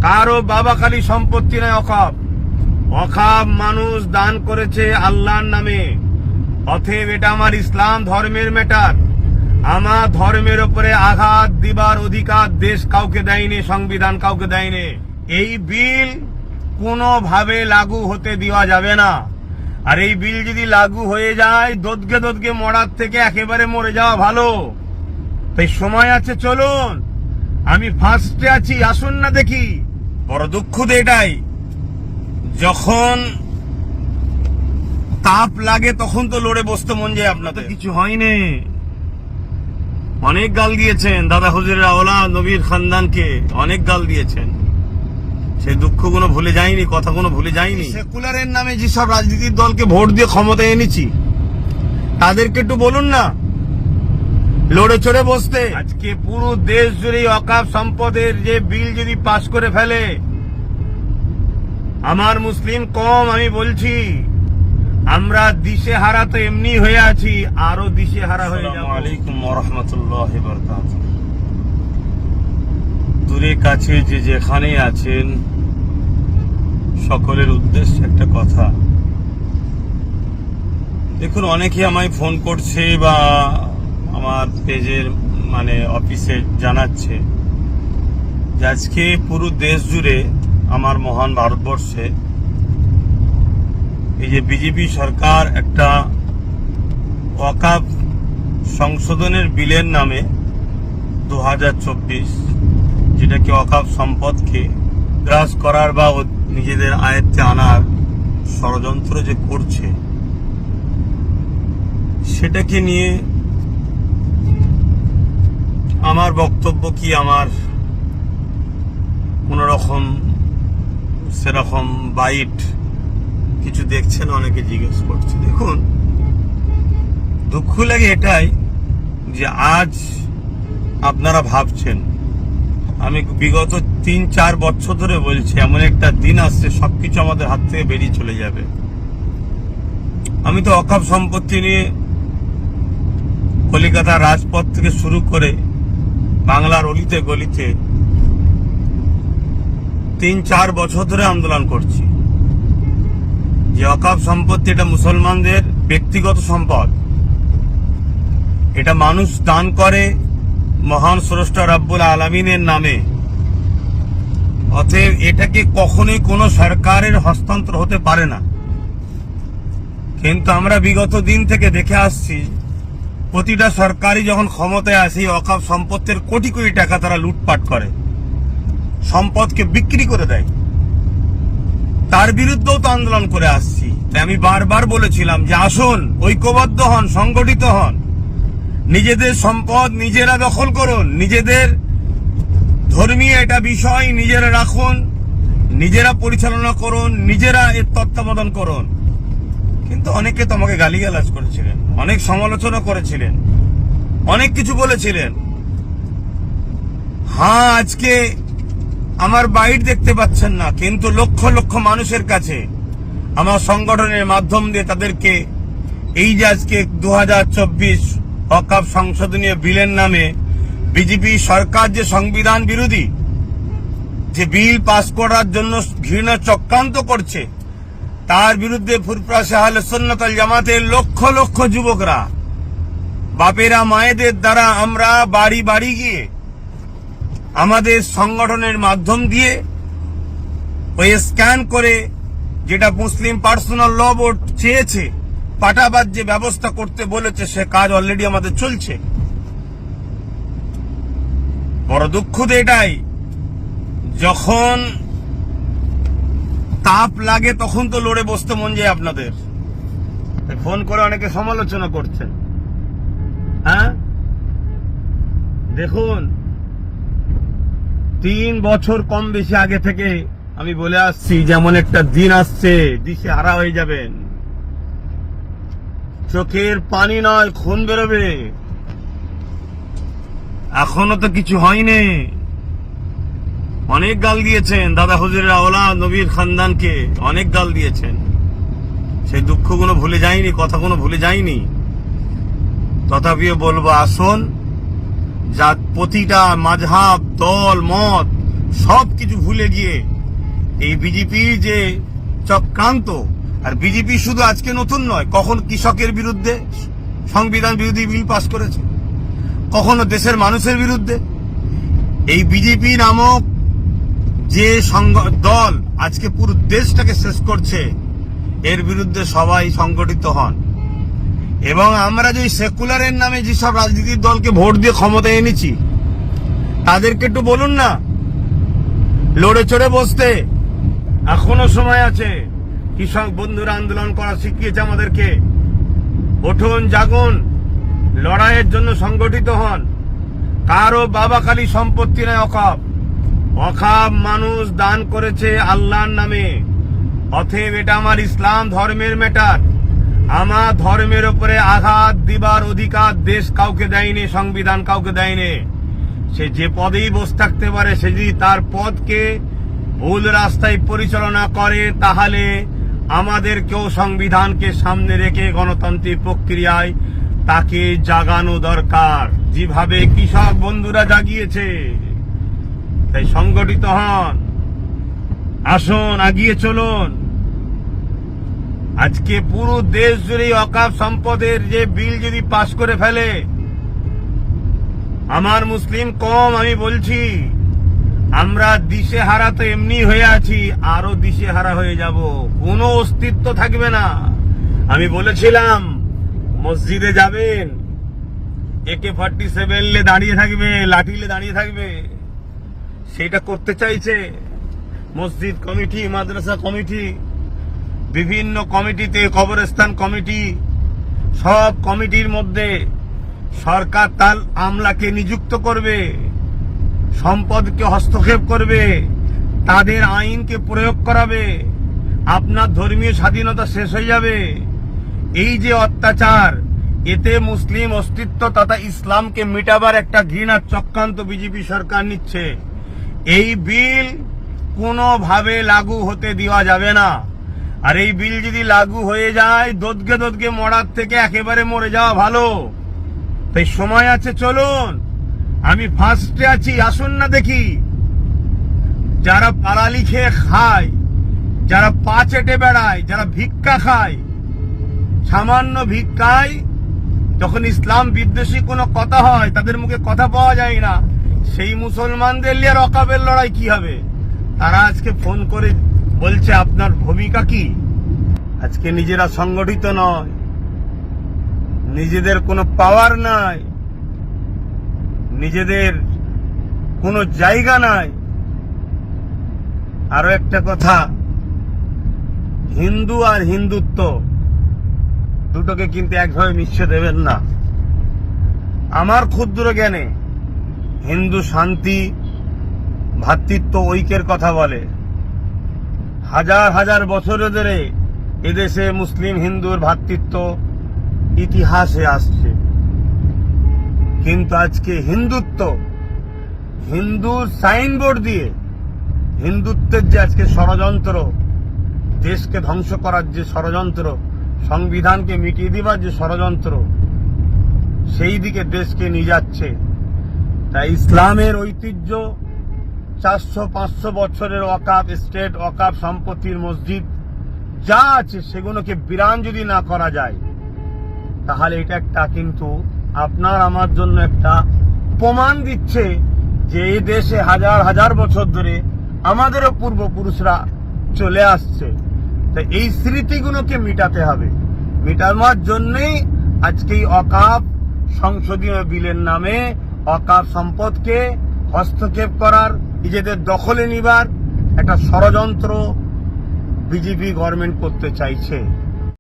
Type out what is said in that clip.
কারো বাবাখালী সম্পত্তি নয় অকাপ। অকাপ মানুষ দান করেছে আল্লাহর নামে। অতএব এটা আমার ইসলাম ধর্মের ম্যাটার। আমার ধর্মের উপরে আঘাত দিবার অধিকার দেশ কাউকে দেয়নি, সংবিধান কাউকে দেয়নি। এই বিল কোনোভাবে লাগু হতে দেওয়া যাবে না। আর এই বিল যদি লাগু হয়ে যায়, দোদকে মরার থেকে একেবারে মরে যাওয়া ভালো। তাই সময় আছে, চলুন। আমি ফার্স্টে আছি, আসুন না দেখি। বড় দুঃখ তো এটাই, যখন তাপ লাগে তখন তো লড়ে বসতে মন যায়। আপনাদের কিছু হয়নি। অনেক গাল দিয়েছেন দাদা হুজুরের আওলাদ নবীর খানদানকে, অনেক গাল দিয়েছেন। সেই দুঃখগুলো ভুলে যায়নি, কথাগুলো ভুলে যায়নি। সেকুলারের নামে যেসব রাজনীতির দলকে ভোট দিয়ে ক্ষমতায় এনেছি, তাদেরকে একটু বলুন না লড়ে চড়ে বসতে। আজকে পুরো দেশ জুড়ে ওয়াকফ সম্পদের যে বিল যদি পাশ করে ফেলে, আমার মুসলিম কম আমি বলছি, আমরা দিশেহারা তো এমনি হয়ে আছি, আরো দিশেহারা হয়ে যাব। আসসালামু আলাইকুম ওয়া রাহমাতুল্লাহি ওয়া বারাকাতুহু। দূরে কাছে যে যেখানে আছেন, সকলের উদ্দেশ্যে একটা কথা। দেখুন, অনেকে আমায় ফোন করছে বা আমার পেজের অফিসে জানাচ্ছে যে আজকে পুরো দেশ জুড়ে, আমার মহান ভারতবর্ষে, এই যে বিজেপি সরকার একটা ওয়াকফ সংশোধনের বিলের নামে 2024, যেটাকে ওয়াকফ সম্পদকে গ্রাস করার বা নিজেদের আয়ত্তে আনার ষড়যন্ত্র যে করছে, সেটাকে নিয়ে আমার বক্তব্য কি, আমার কোন রকম সেরকম বাইট কিছু দেখছেন অনেকে জিজ্ঞেস করছে। দেখুন, দুঃখ লাগে এটাই যে আজ আপনারা ভাবছেন, আমি বিগত 3-4 বছর ধরে বলছি, এমন একটা দিন আসছে সবকিছু আমাদের হাত থেকে বেরিয়ে চলে যাবে। আমি তো ওয়াকফ সম্পত্তি নিয়ে কলিকাতার রাজপথ থেকে শুরু করে বাংলার অলিতে গলিতে 3-4 বছর ধরে আন্দোলন করছি যে ওয়াকফ সম্পত্তি এটা মুসলমানদের ব্যক্তিগত সম্পদ। এটা মানুষ দান করে মহান স্রষ্টা রব্বুল আলামিনের নামে। অতএব এটাকে কখনোই কোনো সরকারের হস্তান্তর হতে পারে না। কিন্তু আমরা বিগত দিন থেকে দেখে আসছি, প্রতিটা সরকারই যখন ক্ষমতায় আসে, ওয়াকফ সম্পত্তির কোটি কোটি টাকা তারা লুটপাট করে, সম্পদকে বিক্রি করে দেয়। তার বিরুদ্ধেও তো আন্দোলন করে আসছি। তাই আমি বারবার বলেছিলাম যে আসুন, ঐক্যবদ্ধ হন, সংগঠিত হন, নিজেদের সম্পদ নিজেরা দখল করুন, নিজেদের ধর্মীয় এটা বিষয় নিজেরা রাখুন, নিজেরা পরিচালনা করুন, নিজেরা এর তত্ত্বাবধান করুন। কিন্তু অনেকে তোমাকে গালিগালাজ করেছিলেন, অনেক সমালোচনা করেছিলেন, অনেক কিছু বলেছিলেন। হ্যাঁ, আজকে আমার বাইট দেখতে পাচ্ছেন না, কিন্তু লক্ষ লক্ষ মানুষের কাছে আমার সংগঠনের মাধ্যম দিয়ে তাদেরকে এই যে আজকে 2024 ওয়াকফ সংশোধনীয় বিলের নামে বিজেপি সরকার যে সংবিধান বিরোধী যে বিল পাস করার জন্য ঘৃণা চক্রান্ত করছে, তার বিরুদ্ধে ফুরফুরা আহলে সুন্নাত ওয়াল জামাতের লক্ষ লক্ষ যুবকরা, বাপেরা মায়েদের দ্বারা আমরা বাড়ি বাড়ি গিয়ে আমাদের সংগঠনের মাধ্যম দিয়ে ওই স্ক্যান করে, যেটা মুসলিম পার্সোনাল ল বোর্ড চেয়েছে, পাঠাবার যে ব্যবস্থা করতে বলেছে, সে কাজ অলরেডি আমাদের চলছে। বড় দুঃখ তো এটাই, যখন তাপ লাগে তখন তো লড়ে বসতে মন যায় আপনাদের। ফোন করে অনেকে সমালোচনা করছেন। হ্যাঁ, দেখুন, 3 বছর কম বেশি আগে থেকে আমি বলে আসছি, যেমন একটা দিন আসছে দিশেহারা হয়ে যাবেন, চোখের পানি নয় খুন বেরোবে। এখনো তো কিছু হয়নি। অনেক গাল দিয়েছেন দাদা হুজুরের আওলাদ নবীর খানদানকে, অনেক গাল দিয়েছেন। সেই দুঃখগুলো ভুলে যায়নি, কথাগুলো ভুলে যায়নি। তথাপিও বলবো, আসুন, যা প্রতিটা মাযহাব, দল, মত সব কিছু ভুলে গিয়ে এই বিজেপি যে চক্রান্ত, আর বিজেপি শুধু আজকে নতুন নয়, কখন কৃষকের বিরুদ্ধে সংবিধান বিরোধী বিল পাস করেছে, কখনো দেশের মানুষের বিরুদ্ধে। এই বিজেপি নামক যে দল আজকে পুরো দেশটাকে শেষ করছে, এর বিরুদ্ধে সবাই সংগঠিত হন। এবং আমরা যে সেকুলারের নামে যেসব রাজনীতির দলকে ভোট দিয়ে ক্ষমতায় এনেছি, তাদেরকে একটু বলুন না লড়ে চড়ে বসতে, এখনো সময় আছে। কৃষক বন্ধুরা আন্দোলন করা শিখিয়েছে আমাদেরকে। উঠুন, জাগুন, লড়াইয়ের জন্য সংগঠিত হন। কারো বাবা খালি সম্পত্তি নয় অকাপ। অকাপ মানুষ দান করেছে আল্লাহর নামে। অতএব এটা আমার ইসলাম ধর্মের ম্যাটার। আমার ধর্মের উপরে আঘাত দিবার অধিকার দেশ কাউকে দেয়নি, সংবিধান কাউকে দেয়নি। সে যে পদেই বসে থাকতে পারে, সে যদি তার পদকে ভুল রাস্তায় পরিচালনা করে, তাহলে আমাদেরকেও সংবিধানকে সামনে রেখে গণতান্ত্রিক প্রক্রিয়ায় তাকে জাগানো দরকার, যেভাবে কৃষক বন্ধুরা জাগিয়েছে। তাই সংগঠিত হন, আসুন, এগিয়ে চলুন। আজকে পুরো দেশ জুড়ে অকাফ সম্পদের যে বিল যদি পাশ করে ফেলে, আমার মুসলিম কম, আমি বলছি, আমরা দিশেহারা তো এমনি হয়ে আছি, আরো দিশেহারা হয়ে যাব, কোনো অস্তিত্ব থাকবে না। আমি বলেছিলাম মসজিদে যাবেন, AK-47 লে দাঁড়িয়ে থাকবে, লাঠিলে দাঁড়িয়ে থাকবে। সেটা করতে চাইছে মসজিদ কমিটি, মাদ্রাসা কমিটি, বিভিন্ন কমিটিতে, কবরস্থান কমিটি, সব কমিটির মধ্যে সরকার তার আমলাকে নিযুক্ত করবে, সম্পদকে হস্তক্ষেপ করবে, তাদের আইনকে প্রয়োগ করাবে, আপনার ধর্মীয় স্বাধীনতা শেষ হয়ে যাবে। এই যে অত্যাচার, এতে মুসলিম অস্তিত্ব তথা ইসলামকে মিটাবার একটা ঘৃণার চক্রান্ত বিজেপি সরকার নিচ্ছে। এই বিল কোনোভাবে লাগু হতে দেওয়া যাবে না। আর এই বিল যদি লাগু হয়ে যায়, দোদকে দোদকে মরার থেকে একেবারে মরে যাওয়া ভালো। তাই সময় আছে, চলুন। আমি ফার্স্টে আছি, আসুন না দেখি। যারা পালালি খেয়ে খায়, যারা পা চেটে বেড়ায়, যারা ভিক্ষা খায়, সামান্য ভিক্ষায় যখন ইসলাম বিদ্বেষী কোনো কথা হয়, তাদের মুখে কথা পাওয়া যায় না, সেই মুসলমানদের নিয়ে অকাবের লড়াই কি হবে? তারা আজকে ফোন করে বলছে আপনার ভূমিকা কি? আজকে নিজেরা সংগঠিত নয়, নিজেদের কোনো পাওয়ার নাই, নিজেদের কোনো জায়গা নাই। আরো একটা কথা, হিন্দু আর হিন্দুত্ব দুটোকে কিন্তু একভাবে মিশিয়ে দেবেন না। আমার ক্ষুদ্র জ্ঞানে হিন্দু শান্তি, ভ্রাতৃত্ব, ঐক্যের কথা বলে। হাজার হাজার বছর ধরে এদেশে মুসলিম হিন্দুর ভ্রাতৃত্ব ইতিহাসে আসছে। কিন্তু আজকে হিন্দুত্ব, হিন্দুর সাইনবোর্ড দিয়ে হিন্দুত্বের যে আজকে ষড়যন্ত্র, দেশকে ধ্বংস করার যে ষড়যন্ত্র, সংবিধানকে মিটিয়ে দিবার যে ষড়যন্ত্র, সেই দিকে দেশকে নিয়ে যাচ্ছে। তাই ইসলামের ঐতিহ্য, 400-500 বছরের ওয়াকাফ স্টেট, ওয়াকাফ সম্পত্তির মসজিদ যা আছে, সেগুলোকে বিরান যদি না করা যায়, তাহলে এটা একটা কিন্তু আপনার আমার জন্য একটা প্রমাণ দিচ্ছে যে এই দেশে হাজার হাজার বছর ধরে আমাদেরও পূর্বপুরুষরা চলে আসছে। তাই এই স্মৃতিগুলোকে মিটাতে হবে। মিটানোর জন্যই আজকে এই ওয়াকাফ সংশোধনী বিলের নামে ওয়াকাফ সম্পদকে হস্তক্ষেপ করার, নিজেদের দখলে নিবার একটা ষড়যন্ত্র বিজেপি গভর্নমেন্ট করতে চাইছে।